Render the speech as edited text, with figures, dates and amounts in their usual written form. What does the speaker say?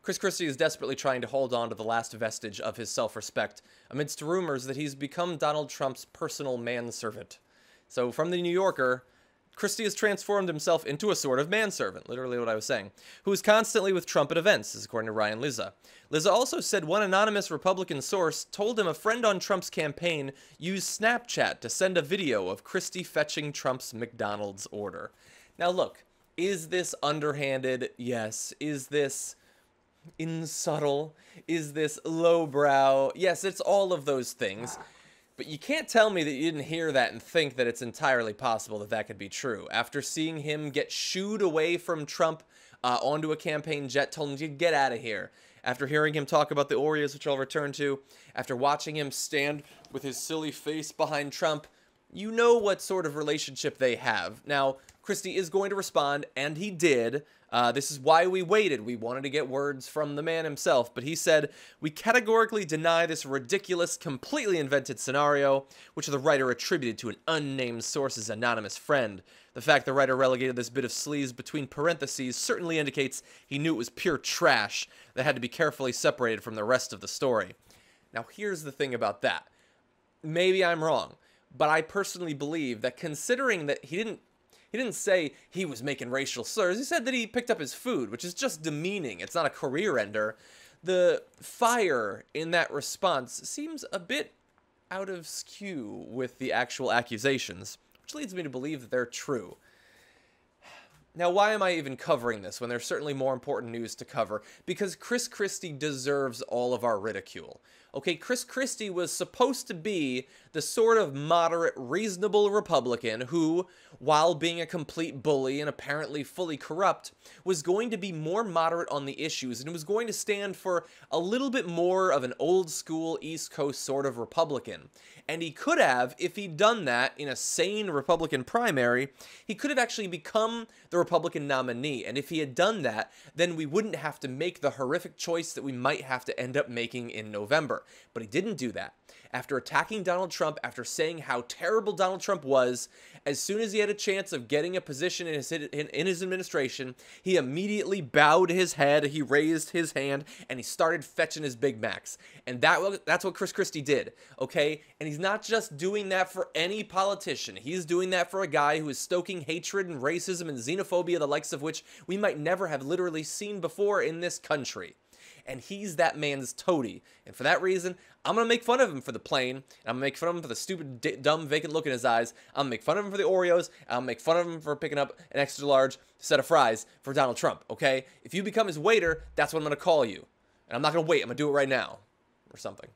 Chris Christie is desperately trying to hold on to the last vestige of his self-respect amidst rumors that he's become Donald Trump's personal manservant. So from the New Yorker, Christie has transformed himself into a sort of manservant, literally what I was saying, who is constantly with Trump at events, as according to Ryan Lizza. Lizza also said one anonymous Republican source told him a friend on Trump's campaign used Snapchat to send a video of Christie fetching Trump's McDonald's order. Now look, is this underhanded? Yes. Is this insubtle? Is this lowbrow? Yes, it's all of those things. But you can't tell me that you didn't hear that and think that it's entirely possible that that could be true. After seeing him get shooed away from Trump onto a campaign jet, told him to get out of here. After hearing him talk about the Oreos, which I'll return to, after watching him stand with his silly face behind Trump, you know what sort of relationship they have. Now, Christie is going to respond, and he did. This is why we waited. We wanted to get words from the man himself, but he said, "We categorically deny this ridiculous, completely invented scenario, which the writer attributed to an unnamed source's anonymous friend. The fact the writer relegated this bit of sleaze between parentheses certainly indicates he knew it was pure trash that had to be carefully separated from the rest of the story." Now, here's the thing about that. Maybe I'm wrong, but I personally believe that considering that he didn't say he was making racial slurs. He said that he picked up his food, which is just demeaning. It's not a career ender. The fire in that response seems a bit out of skew with the actual accusations, which leads me to believe that they're true. Now, why am I even covering this when there's certainly more important news to cover? Because Chris Christie deserves all of our ridicule. Okay, Chris Christie was supposed to be the sort of moderate, reasonable Republican who, while being a complete bully and apparently fully corrupt, was going to be more moderate on the issues and was going to stand for a little bit more of an old-school East Coast sort of Republican. And he could have, if he'd done that in a sane Republican primary, he could have actually become the Republican nominee. And if he had done that, then we wouldn't have to make the horrific choice that we might have to end up making in November. But he didn't do that. After attacking Donald Trump, after saying how terrible Donald Trump was, as soon as he had a chance of getting a position in his administration, he immediately bowed his head, he raised his hand, and he started fetching his Big Macs. And that's what Chris Christie did, okay? And he's not just doing that for any politician. He's doing that for a guy who is stoking hatred and racism and xenophobia, the likes of which we might never have literally seen before in this country. And he's that man's toady. And for that reason, I'm going to make fun of him for the plane. And I'm going to make fun of him for the stupid, dumb, vacant look in his eyes. I'm going to make fun of him for the Oreos. I'm going to make fun of him for picking up an extra large set of fries for Donald Trump, okay? If you become his waiter, that's what I'm going to call you. And I'm not going to wait. I'm going to do it right now. Or something.